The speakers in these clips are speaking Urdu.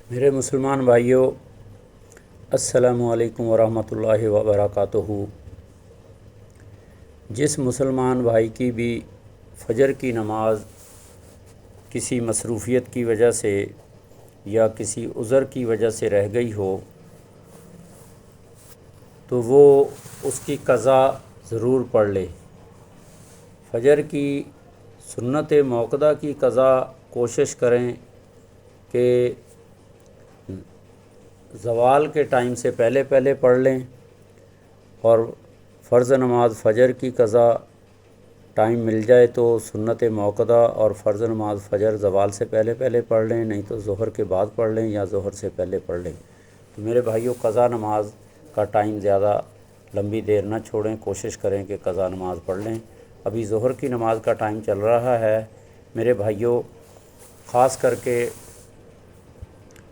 میرے مسلمان بھائیوں، السلام علیکم ورحمۃ اللہ وبرکاتہ۔ جس مسلمان بھائی کی بھی فجر کی نماز کسی مصروفیت کی وجہ سے یا کسی عذر کی وجہ سے رہ گئی ہو تو وہ اس کی قضا ضرور پڑھ لے۔ فجر کی سنت موقدہ کی قضا کوشش کریں کہ زوال کے ٹائم سے پہلے پہلے پڑھ لیں، اور فرض نماز فجر کی قضا ٹائم مل جائے تو سنت موقدہ اور فرض نماز فجر زوال سے پہلے پہلے پڑھ لیں، نہیں تو ظہر کے بعد پڑھ لیں یا ظہر سے پہلے پڑھ لیں۔ تو میرے بھائیوں، قضا نماز کا ٹائم زیادہ لمبی دیر نہ چھوڑیں، کوشش کریں کہ قضا نماز پڑھ لیں۔ ابھی ظہر کی نماز کا ٹائم چل رہا ہے میرے بھائیوں، خاص کر کے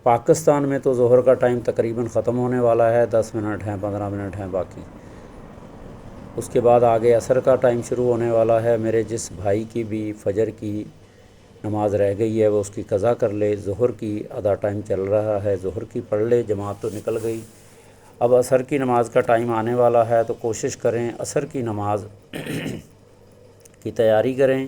پاکستان میں تو ظہر کا ٹائم تقریباً ختم ہونے والا ہے، 10 منٹ ہیں، 15 منٹ ہیں باقی۔ اس کے بعد آگے عصر کا ٹائم شروع ہونے والا ہے۔ میرے جس بھائی کی بھی فجر کی نماز رہ گئی ہے وہ اس کی قضا کر لے۔ ظہر کی آدھا ٹائم چل رہا ہے، ظہر کی پڑھ لے، جماعت تو نکل گئی۔ اب عصر کی نماز کا ٹائم آنے والا ہے تو کوشش کریں عصر کی نماز کی تیاری کریں۔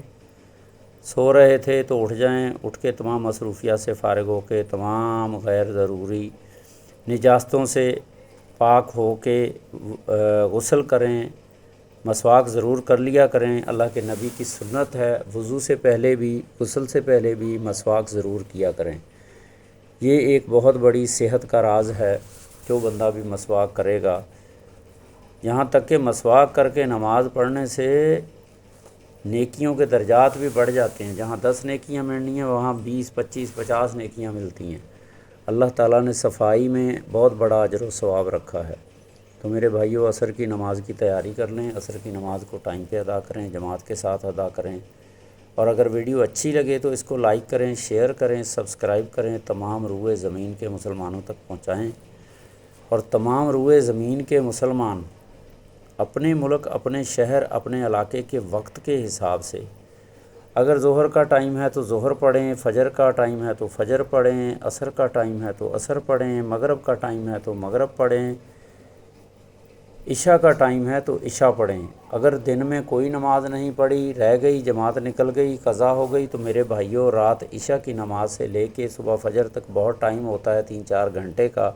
سو رہے تھے تو اٹھ جائیں، اٹھ کے تمام مصروفیات سے فارغ ہو کے تمام غیر ضروری نجاستوں سے پاک ہو کے غسل کریں، مسواک ضرور کر لیا کریں۔ اللہ کے نبی کی سنت ہے وضو سے پہلے بھی، غسل سے پہلے بھی مسواک ضرور کیا کریں۔ یہ ایک بہت بڑی صحت کا راز ہے، جو بندہ بھی مسواک کرے گا۔ یہاں تک کہ مسواک کر کے نماز پڑھنے سے نیکیوں کے درجات بھی بڑھ جاتے ہیں۔ جہاں 10 نیکیاں ملنی ہیں وہاں 20، 25، 50 نیکیاں ملتی ہیں۔ اللہ تعالیٰ نے صفائی میں بہت بڑا اجر و ثواب رکھا ہے۔ تو میرے بھائیوں، عصر کی نماز کی تیاری کر لیں، عصر کی نماز کو ٹائم پہ ادا کریں، جماعت کے ساتھ ادا کریں۔ اور اگر ویڈیو اچھی لگے تو اس کو لائک کریں، شیئر کریں، سبسکرائب کریں، تمام روئے زمین کے مسلمانوں تک پہنچائیں۔ اور تمام روئے زمین کے مسلمان اپنے ملک، اپنے شہر، اپنے علاقے کے وقت کے حساب سے، اگر ظہر کا ٹائم ہے تو ظہر پڑھیں، فجر کا ٹائم ہے تو فجر پڑھیں، عصر کا ٹائم ہے تو عصر پڑھیں، مغرب کا ٹائم ہے تو مغرب پڑھیں، عشاء کا ٹائم ہے تو عشاء پڑھیں۔ اگر دن میں کوئی نماز نہیں پڑھی، رہ گئی، جماعت نکل گئی، قضا ہو گئی، تو میرے بھائیوں رات عشاء کی نماز سے لے کے صبح فجر تک بہت ٹائم ہوتا ہے، 3-4 گھنٹے کا۔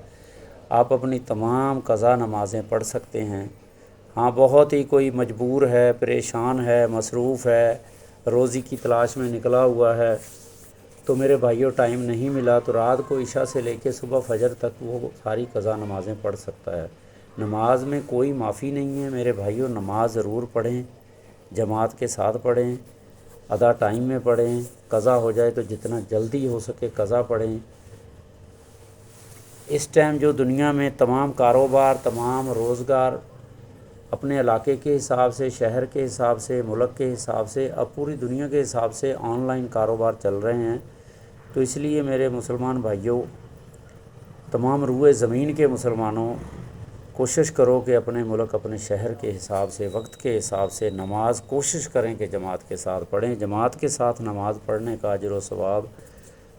آپ اپنی تمام قضا نمازیں پڑھ سکتے ہیں۔ ہاں، بہت ہی کوئی مجبور ہے، پریشان ہے، مصروف ہے، روزی کی تلاش میں نکلا ہوا ہے، تو میرے بھائیوں ٹائم نہیں ملا تو رات کو عشاء سے لے کے صبح فجر تک وہ ساری قضا نمازیں پڑھ سکتا ہے۔ نماز میں کوئی معافی نہیں ہے میرے بھائیوں، نماز ضرور پڑھیں، جماعت کے ساتھ پڑھیں، آدھا ٹائم میں پڑھیں، قضا ہو جائے تو جتنا جلدی ہو سکے قضا پڑھیں۔ اس ٹائم جو دنیا میں تمام کاروبار، تمام روزگار اپنے علاقے کے حساب سے، شہر کے حساب سے، ملک کے حساب سے، اب پوری دنیا کے حساب سے آن لائن کاروبار چل رہے ہیں، تو اس لیے میرے مسلمان بھائیوں، تمام روئے زمین کے مسلمانوں، کوشش کرو کہ اپنے ملک، اپنے شہر کے حساب سے، وقت کے حساب سے نماز کوشش کریں کہ جماعت کے ساتھ پڑھیں۔ جماعت کے ساتھ نماز پڑھنے کا اجر و ثواب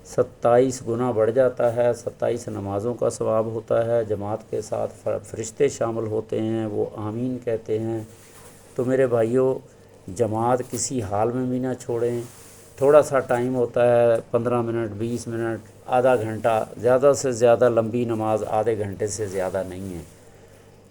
27 گنا بڑھ جاتا ہے، 27 نمازوں کا ثواب ہوتا ہے۔ جماعت کے ساتھ فرشتے شامل ہوتے ہیں، وہ آمین کہتے ہیں۔ تو میرے بھائیوں، جماعت کسی حال میں بھی نہ چھوڑیں۔ تھوڑا سا ٹائم ہوتا ہے، 15 منٹ، 20 منٹ، آدھا گھنٹہ، زیادہ سے زیادہ لمبی نماز آدھے گھنٹے سے زیادہ نہیں ہے۔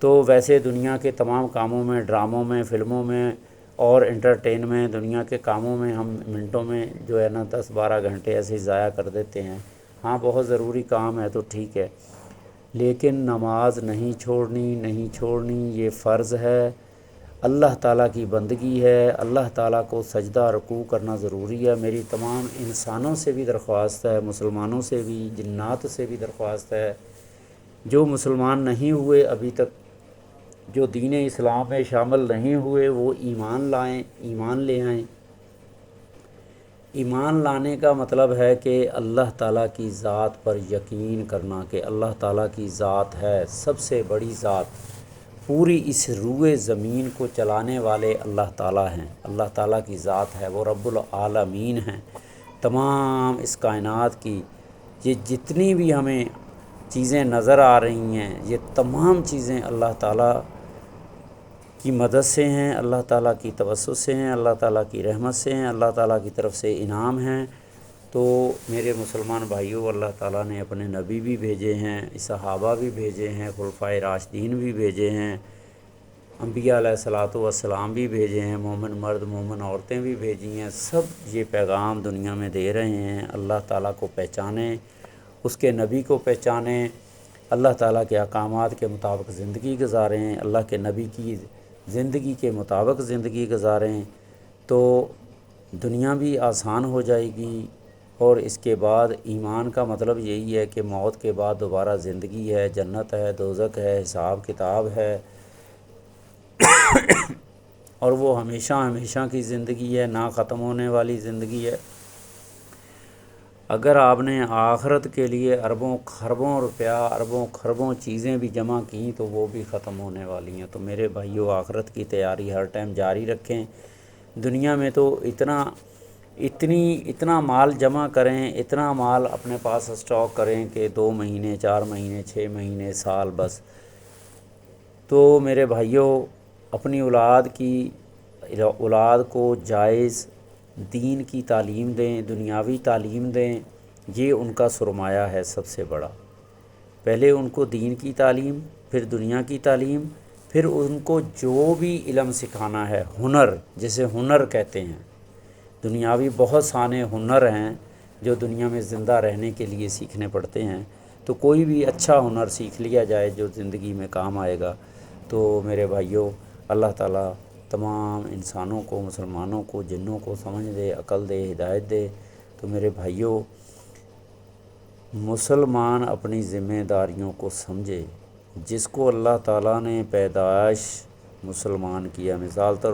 تو ویسے دنیا کے تمام کاموں میں، ڈراموں میں، فلموں میں اور انٹرٹین میں، دنیا کے کاموں میں ہم منٹوں میں جو ہے نا 10-12 گھنٹے ایسے ہی ضائع کر دیتے ہیں۔ ہاں، بہت ضروری کام ہے تو ٹھیک ہے، لیکن نماز نہیں چھوڑنی، نہیں چھوڑنی، یہ فرض ہے، اللہ تعالیٰ کی بندگی ہے، اللہ تعالیٰ کو سجدہ رکوع کرنا ضروری ہے۔ میری تمام انسانوں سے بھی درخواست ہے، مسلمانوں سے بھی، جنات سے بھی درخواست ہے، جو مسلمان نہیں ہوئے ابھی تک، جو دین اسلام میں شامل نہیں ہوئے، وہ ایمان لائیں، ایمان لے آئیں۔ ایمان لانے کا مطلب ہے کہ اللہ تعالیٰ کی ذات پر یقین کرنا کہ اللہ تعالیٰ کی ذات ہے، سب سے بڑی ذات، پوری اس روئے زمین کو چلانے والے اللہ تعالیٰ ہیں، اللہ تعالیٰ کی ذات ہے، وہ رب العالمین ہیں، تمام اس کائنات کی یہ جتنی بھی ہمیں چیزیں نظر آ رہی ہیں یہ تمام چیزیں اللہ تعالیٰ کی مدد سے ہیں، اللہ تعالیٰ کی توسط سے ہیں، اللہ تعالیٰ کی رحمت سے ہیں، اللہ تعالیٰ کی طرف سے انعام ہیں۔ تو میرے مسلمان بھائیوں، اللہ تعالیٰ نے اپنے نبی بھی بھیجے ہیں، صحابہ بھی بھیجے ہیں، خلفائے راشدین بھی بھیجے ہیں، انبیاء علیہ الصلاۃ والسلام بھی بھیجے ہیں، مومن مرد مومن عورتیں بھی بھیجی ہیں۔ سب یہ پیغام دنیا میں دے رہے ہیں، اللہ تعالیٰ کو پہچانیں، اس کے نبی کو پہچانیں، اللہ تعالیٰ کے احکامات کے مطابق زندگی گزاریں، اللہ کے نبی کی زندگی کے مطابق زندگی گزاریں، تو دنیا بھی آسان ہو جائے گی۔ اور اس کے بعد ایمان کا مطلب یہی ہے کہ موت کے بعد دوبارہ زندگی ہے، جنت ہے، دوزخ ہے، حساب کتاب ہے، اور وہ ہمیشہ ہمیشہ کی زندگی ہے، نہ ختم ہونے والی زندگی ہے۔ اگر آپ نے آخرت کے لیے اربوں خربوں روپیہ، اربوں خربوں چیزیں بھی جمع کیں تو وہ بھی ختم ہونے والی ہیں۔ تو میرے بھائیو، آخرت کی تیاری ہر ٹائم جاری رکھیں۔ دنیا میں تو اتنا مال جمع کریں، اتنا مال اپنے پاس اسٹاک کریں کہ 2 مہینے 4 مہینے 6 مہینے سال بس۔ تو میرے بھائیو، اپنی اولاد کو جائز دین کی تعلیم دیں، دنیاوی تعلیم دیں، یہ ان کا سرمایہ ہے سب سے بڑا۔ پہلے ان کو دین کی تعلیم، پھر دنیا کی تعلیم، پھر ان کو جو بھی علم سکھانا ہے، ہنر جسے ہنر کہتے ہیں، دنیاوی بہت سارے ہنر ہیں جو دنیا میں زندہ رہنے کے لیے سیکھنے پڑتے ہیں، تو کوئی بھی اچھا ہنر سیکھ لیا جائے جو زندگی میں کام آئے گا۔ تو میرے بھائیوں، اللہ تعالیٰ تمام انسانوں کو، مسلمانوں کو، جنوں کو سمجھ دے، عقل دے، ہدایت دے۔ تو میرے بھائیوں، مسلمان اپنی ذمہ داریوں کو سمجھے۔ جس کو اللہ تعالیٰ نے پیدائش مسلمان کیا، مثال طور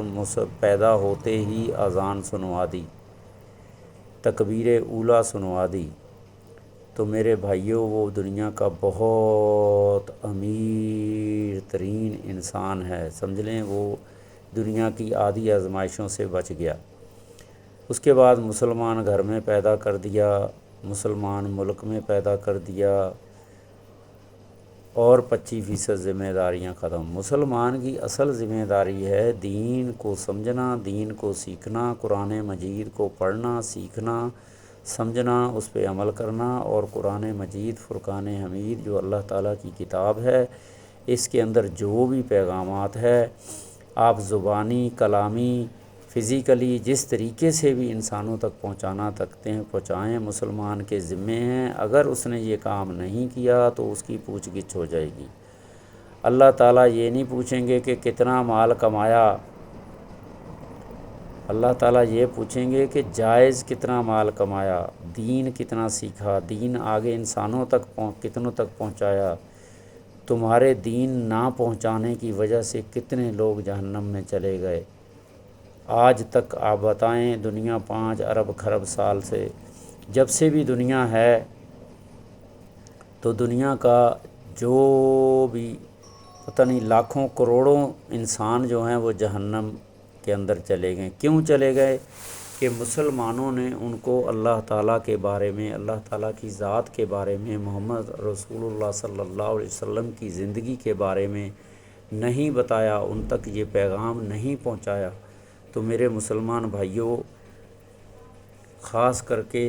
پیدا ہوتے ہی اذان سنوا دی، تکبیر اولیٰ سنوا دی، تو میرے بھائیوں وہ دنیا کا بہت امیر ترین انسان ہے، سمجھ لیں وہ دنیا کی آدھی آزمائشوں سے بچ گیا۔ اس کے بعد مسلمان گھر میں پیدا کر دیا، مسلمان ملک میں پیدا کر دیا، اور 25% ذمہ داریاں ختم۔ مسلمان کی اصل ذمہ داری ہے دین کو سمجھنا، دین کو سیکھنا، قرآن مجید کو پڑھنا، سیکھنا، سمجھنا، اس پہ عمل کرنا، اور قرآن مجید فرقان حمید جو اللہ تعالیٰ کی کتاب ہے، اس کے اندر جو بھی پیغامات ہے، آپ زبانی، کلامی، فزیکلی جس طریقے سے بھی انسانوں تک پہنچانا سکتے ہیں پہنچائیں۔ مسلمان کے ذمے ہیں، اگر اس نے یہ کام نہیں کیا تو اس کی پوچھ گچھ ہو جائے گی۔ اللہ تعالیٰ یہ نہیں پوچھیں گے کہ کتنا مال کمایا، اللہ تعالیٰ یہ پوچھیں گے کہ جائز کتنا مال کمایا، دین کتنا سیکھا، دین آگے انسانوں تک کتنوں تک پہنچایا، تمہارے دین نہ پہنچانے کی وجہ سے کتنے لوگ جہنم میں چلے گئے۔ آج تک آپ بتائیں، دنیا 5 ارب خرب سال سے، جب سے بھی دنیا ہے، تو دنیا کا جو بھی پتہ نہیں لاکھوں کروڑوں انسان جو ہیں وہ جہنم کے اندر چلے گئے۔ کیوں چلے گئے؟ کہ مسلمانوں نے ان کو اللہ تعالیٰ کے بارے میں، اللہ تعالیٰ کی ذات کے بارے میں، محمد رسول اللہ صلی اللہ علیہ وسلم کی زندگی کے بارے میں نہیں بتایا، ان تک یہ پیغام نہیں پہنچایا۔ تو میرے مسلمان بھائیوں، خاص کر کے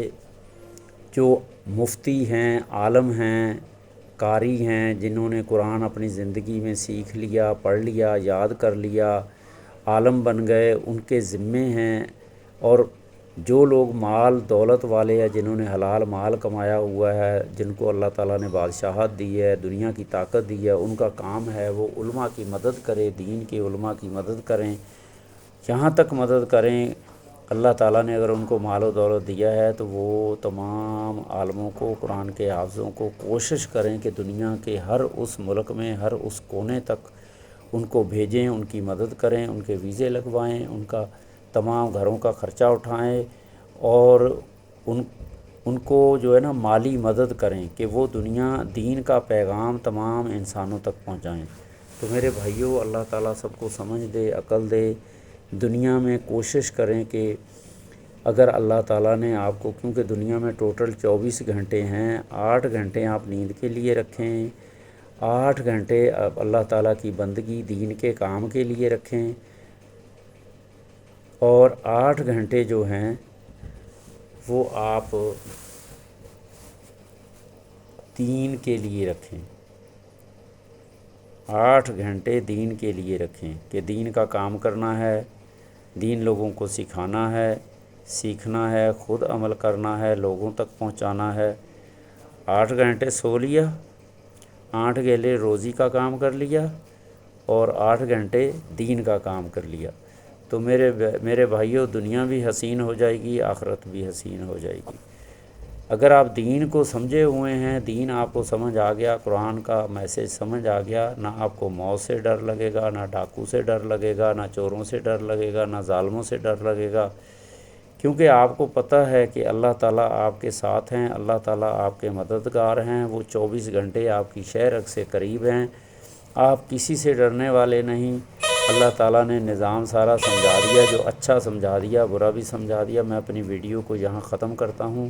جو مفتی ہیں، عالم ہیں، قاری ہیں، جنہوں نے قرآن اپنی زندگی میں سیکھ لیا، پڑھ لیا، یاد کر لیا، عالم بن گئے، ان کے ذمے ہیں۔ اور جو لوگ مال دولت والے ہیں، جنہوں نے حلال مال کمایا ہوا ہے، جن کو اللہ تعالیٰ نے بادشاہت دی ہے، دنیا کی طاقت دی ہے، ان کا کام ہے وہ علماء کی مدد کرے، دین کے علماء کی مدد کریں، جہاں تک مدد کریں۔ اللہ تعالیٰ نے اگر ان کو مال و دولت دیا ہے تو وہ تمام عالموں کو، قرآن کے حافظوں کو کوشش کریں کہ دنیا کے ہر اس ملک میں، ہر اس کونے تک ان کو بھیجیں، ان کی مدد کریں، ان کے ویزے لگوائیں، ان کا تمام گھروں کا خرچہ اٹھائیں، اور ان کو جو ہے نا مالی مدد کریں کہ وہ دین کا پیغام تمام انسانوں تک پہنچائیں۔ تو میرے بھائیوں، اللہ تعالیٰ سب کو سمجھ دے، عقل دے۔ دنیا میں کوشش کریں کہ اگر اللہ تعالیٰ نے آپ کو، کیونکہ دنیا میں ٹوٹل 24 گھنٹے ہیں، 8 گھنٹے آپ نیند کے لیے رکھیں، 8 گھنٹے آپ اللہ تعالیٰ کی بندگی دین کے کام کے لیے رکھیں، اور 8 گھنٹے جو ہیں وہ آپ دین کے لیے رکھیں، 8 گھنٹے دین کے لیے رکھیں کہ دین کا کام کرنا ہے، دین لوگوں کو سکھانا ہے، سیکھنا ہے، خود عمل کرنا ہے، لوگوں تک پہنچانا ہے۔ 8 گھنٹے سو لیا، 8 گھنٹے روزی کا کام کر لیا، اور 8 گھنٹے دین کا کام کر لیا، تو میرے بھائیوں، دنیا بھی حسین ہو جائے گی، آخرت بھی حسین ہو جائے گی۔ اگر آپ دین کو سمجھے ہوئے ہیں، دین آپ کو سمجھ آ گیا، قرآن کا میسیج سمجھ آ گیا، نہ آپ کو موت سے ڈر لگے گا، نہ ڈاکو سے ڈر لگے گا، نہ چوروں سے ڈر لگے گا، نہ ظالموں سے ڈر لگے گا، کیونکہ آپ کو پتہ ہے کہ اللہ تعالیٰ آپ کے ساتھ ہیں، اللہ تعالیٰ آپ کے مددگار ہیں، وہ 24 گھنٹے آپ کی شہرک سے قریب ہیں، آپ کسی سے ڈرنے والے نہیں۔ اللہ تعالیٰ نے نظام سارا سمجھا دیا، جو اچھا سمجھا دیا، برا بھی سمجھا دیا۔ میں اپنی ویڈیو کو یہاں ختم کرتا ہوں،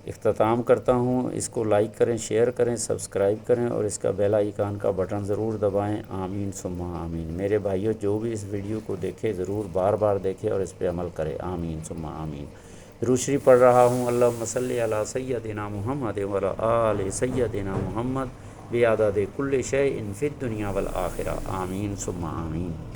اختتام کرتا ہوں۔ اس کو لائک کریں، شیئر کریں، سبسکرائب کریں، اور اس کا بیل آئیکن کا بٹن ضرور دبائیں۔ آمین ثم آمین۔ میرے بھائیوں، جو بھی اس ویڈیو کو دیکھے ضرور بار بار دیکھے اور اس پہ عمل کرے۔ آمین ثم آمین۔ درود شریف پڑھ رہا ہوں۔ اللہم صلی علی سیدنا محمد وعلی آل سیدنا محمد بعدد کل شیء فی الدنیا والآخرہ۔ آمین ثم آمین۔